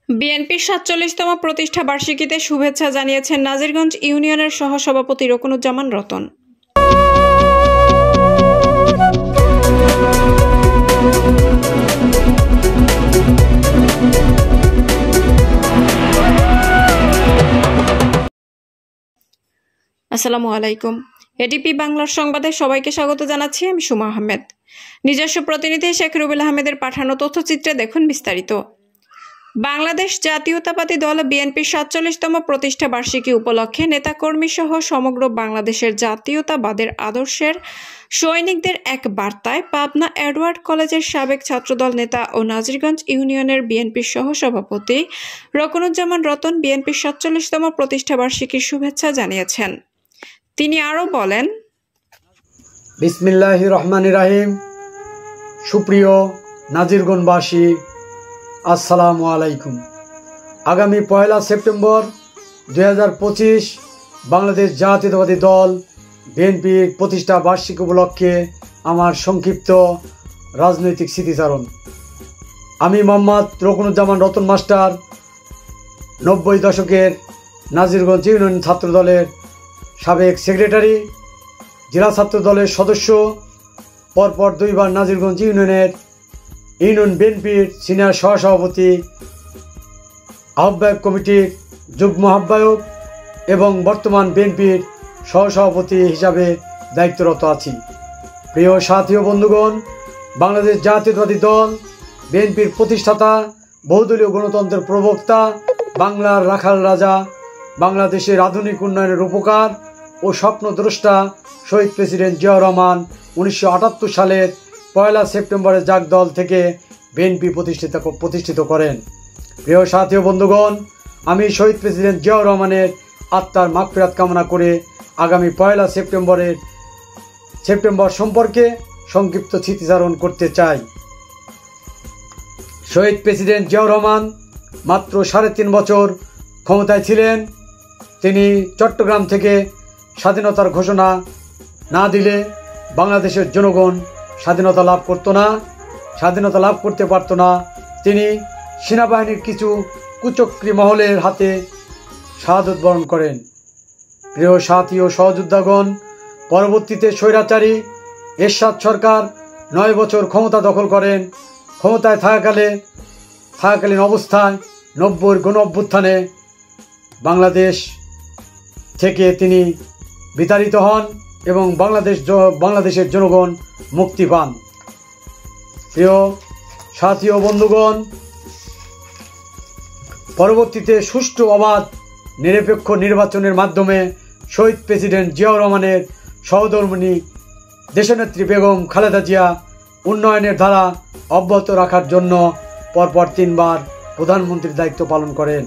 বিএনপির ৪৭তম প্রতিষ্ঠা বার্ষিকীতে শুভেচ্ছা জানিয়েছেন নাজিরগঞ্জ ইউনিয়নের সহসভাপতি রকুনুজ্জামান রতন। আসসালামু আলাইকুম। এডিপি বাংলার সংবাদে সবাইকে স্বাগত জানাচ্ছি। আমি সুমা আহমেদ। নিজস্ব প্রতিনিধি শেখ রুবেল আহমেদের পাঠানো তথ্যচিত্রে দেখুন বিস্তারিত। বাংলাদেশ জাতীয়তাবাদী দল বিএনপির ৪৭তম প্রতিষ্ঠা বার্ষিকী উপলক্ষে নেতাকর্মী সহ সমগ্র বাংলাদেশের জাতীয়তাবাদের আদর্শের সৈনিকদের এক বার্তায় পাবনা এডওয়ার্ড কলেজের সাবেক ছাত্রদল নেতা ও নাজিরগঞ্জ ইউনিয়নের বিএনপির সহসভাপতি রকুনুজ্জামান রতন বিএনপির ৪৭তম প্রতিষ্ঠা বার্ষিকীর শুভেচ্ছা জানিয়েছেন। তিনি আরও বলেন, বিসমিল্লাহির রহমানির রহিম। সুপ্রিয় নাজিরগঞ্জবাসী, আসসালামু আলাইকুম। আগামী ১ সেপ্টেম্বর ২০২৫ বাংলাদেশ জাতীয়তাবাদী দল বিএনপির প্রতিষ্ঠা বার্ষিকী উপলক্ষে আমার সংক্ষিপ্ত রাজনৈতিক স্মৃতিচারণ। আমি মোহাম্মদ রকুনুজ্জামান রতন মাস্টার ৯০ দশকের নাজিরগঞ্জ ইউনিয়ন ছাত্রদলের সাবেক সেক্রেটারি, জেলা ছাত্র দলের সদস্য, পরপর ২ বার নাজিরগঞ্জ ইউনিয়ন বিএনপির সিনিয়র সহসভাপতি, আহ্বায়ক কমিটির যুগ্ম আহ্বায়ক এবং বর্তমান বিএনপির সহসভাপতি হিসাবে দায়িত্বরত আছি। প্রিয় সাথী ও বন্ধুগণ, বাংলাদেশ জাতীয়তাবাদী দল বিএনপির প্রতিষ্ঠাতা, বহুদলীয় গণতন্ত্রের প্রবক্তা, বাংলার রাখাল রাজা, বাংলাদেশের আধুনিক উন্নয়নের উপকার ও স্বপ্নদ্রষ্টা শহীদ প্রেসিডেন্ট জিয়াউর রহমান ১৯৭৮ সালের ১ সেপ্টেম্বরে জাগদল থেকে বিএনপি প্রতিষ্ঠিত করেন। প্রিয় সাথী ও বন্ধুগণ, আমি শহীদ প্রেসিডেন্ট জিয়াউর রহমানের আত্মার মাগফিরাত কামনা করে আগামী ১ সেপ্টেম্বর সম্পর্কে সংক্ষিপ্ত স্মৃতিচারণ করতে চাই। শহীদ প্রেসিডেন্ট জিয়াউর রহমান মাত্র ৩.৫ বছর ক্ষমতায় ছিলেন। তিনি চট্টগ্রাম থেকে স্বাধীনতার ঘোষণা না দিলে বাংলাদেশের জনগণ স্বাধীনতা লাভ করতে পারত না। তিনি সেনাবাহিনীর কিছু কুচক্রী মহলের হাতে শাহাদত বরণ করেন। প্রিয় সাথী ও সহযোদ্ধাগণ, পরবর্তীতে স্বৈরাচারী এরশাদ সরকার ৯ বছর ক্ষমতা দখল করেন। ক্ষমতায় থাকাকালীন অবস্থায় ৯০ গণ অভ্যুত্থানে বাংলাদেশ থেকে তিনি বিতাড়িত হন এবং বাংলাদেশের জনগণ মুক্তি পান। প্রিয় সাথী ও বন্ধুগণ, পরবর্তীতে সুষ্ঠু, অবাধ, নিরপেক্ষ নির্বাচনের মাধ্যমে শহীদ প্রেসিডেন্ট জিয়াউর রহমানের সহধর্মিণী দেশনেত্রী বেগম খালেদা জিয়া উন্নয়নের ধারা অব্যাহত রাখার জন্য পরপর ৩ বার প্রধানমন্ত্রীর দায়িত্ব পালন করেন।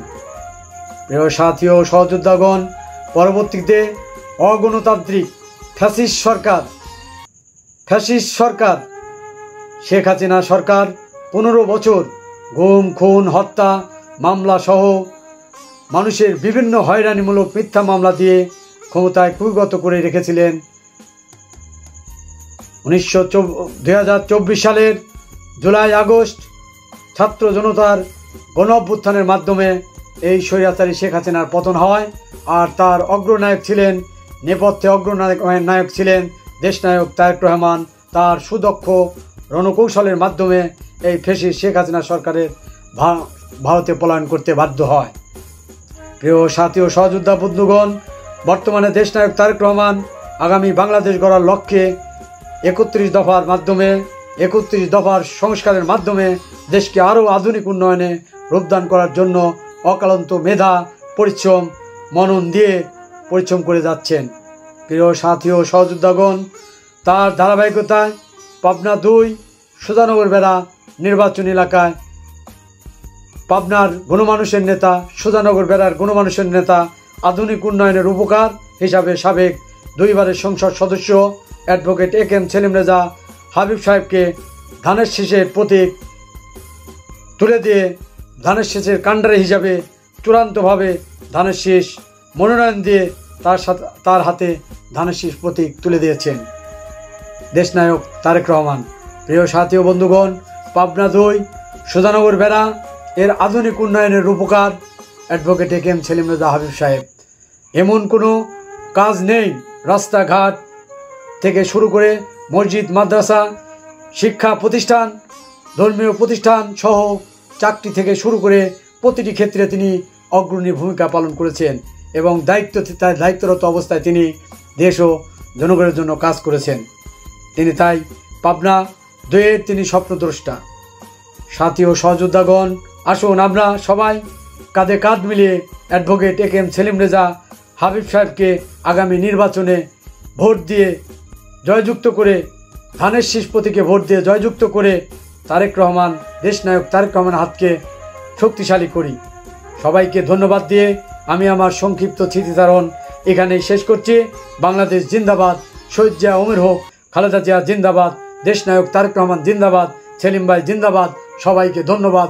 প্রিয় সাথী ও সহযোদ্ধাগণ, পরবর্তীতে অগণতান্ত্রিক ফ্যাসিস্ট সরকার শেখ হাসিনা সরকার ১৫ বছর গুম, খুন, হত্যা মামলা সহ মানুষের বিভিন্ন হয়রানিমূলক মিথ্যা মামলা দিয়ে ক্ষমতায় কুক্ষিগত করে রেখেছিলেন। ২০২৪ সালের জুলাই আগস্ট ছাত্র জনতার গণ অভ্যুত্থানের মাধ্যমে এই স্বৈরাচারী শেখ হাসিনার পতন হয়। আর তার নেপথ্যে অগ্রনায়ক ছিলেন দেশনায়ক তারেক রহমান। তার সুদক্ষ রণকৌশলের মাধ্যমে এই ফ্যাসিস্ট শেখ হাসিনা সরকারের ভারতে পলায়ন করতে বাধ্য হয়। প্রিয় সাথী ও সহযোদ্ধা বন্ধুগণ, বর্তমানে দেশনায়ক তারেক রহমান আগামী বাংলাদেশ গড়ার লক্ষ্যে ৩১ দফার সংস্কারের মাধ্যমে দেশকে আরও আধুনিক উন্নয়নে রূপদান করার জন্য অক্লান্ত মেধা, পরিশ্রম, মনন দিয়ে পরিশ্রম করে যাচ্ছেন। প্রিয় সাথী ও সহযোদ্ধাগণ, তার ধারাবাহিকতায় পাবনা ২ সুজানগর বেড়া নির্বাচনী এলাকায় পাবনার গণমানুষের নেতা, সুজানগর বেড়ার গণমানুষের নেতা, আধুনিক উন্নয়নের উপকার হিসাবে সাবেক ২ বারের সংসদ সদস্য অ্যাডভোকেট এ.কে.এম. সেলিম রেজা হাবিব সাহেবকে ধানের শীষের প্রতীক তুলে দিয়ে ধানের শীষের কাণ্ডারি হিসাবে চূড়ান্তভাবে ধানের শীষ মনোনয়ন দিয়ে তার হাতে ধানের শীষ প্রতীক তুলে দিয়েছেন দেশনায়ক তারেক রহমান। প্রিয় সাথী ও বন্ধুগণ, পাবনা ২ সুজানগর বেড়া এর আধুনিক উন্নয়নের রূপকার অ্যাডভোকেট এ.কে.এম. সেলিম রেজা হাবিব সাহেব। এমন কোনো কাজ নেই, রাস্তাঘাট থেকে শুরু করে মসজিদ, মাদ্রাসা, শিক্ষা প্রতিষ্ঠান, ধর্মীয় প্রতিষ্ঠান সহ চাকরি থেকে শুরু করে প্রতিটি ক্ষেত্রে তিনি অগ্রণী ভূমিকা পালন করেছেন এবং দায়িত্বরত অবস্থায় তিনি দেশ ও জনগণের জন্য কাজ করেছেন। তিনি তাই পাবনা 2-এর তিনি স্বপ্নদ্রষ্টা। সাথী ও সহযোদ্ধাগণ, আসুন আমরা সবাই কাঁধে কাঁধ মিলিয়ে অ্যাডভোকেট এ.কে.এম. সেলিম রেজা হাবিব সাহেবকে আগামী নির্বাচনে ভোট দিয়ে জয়যুক্ত করে, ধানের শীষ প্রতীকে ভোট দিয়ে জয়যুক্ত করে দেশনায়ক তারেক রহমানের হাতকে শক্তিশালী করি। সবাইকে ধন্যবাদ দিয়ে আমি আমার সংক্ষিপ্ত স্মৃতিচারণ এখানেই শেষ করছি। বাংলাদেশ জিন্দাবাদ, শহীদ জিয়া অমর হোক, খালেদা জিয়া জিন্দাবাদ, দেশনায়ক তারেক রহমান জিন্দাবাদ, সেলিম ভাই জিন্দাবাদ। সবাইকে ধন্যবাদ।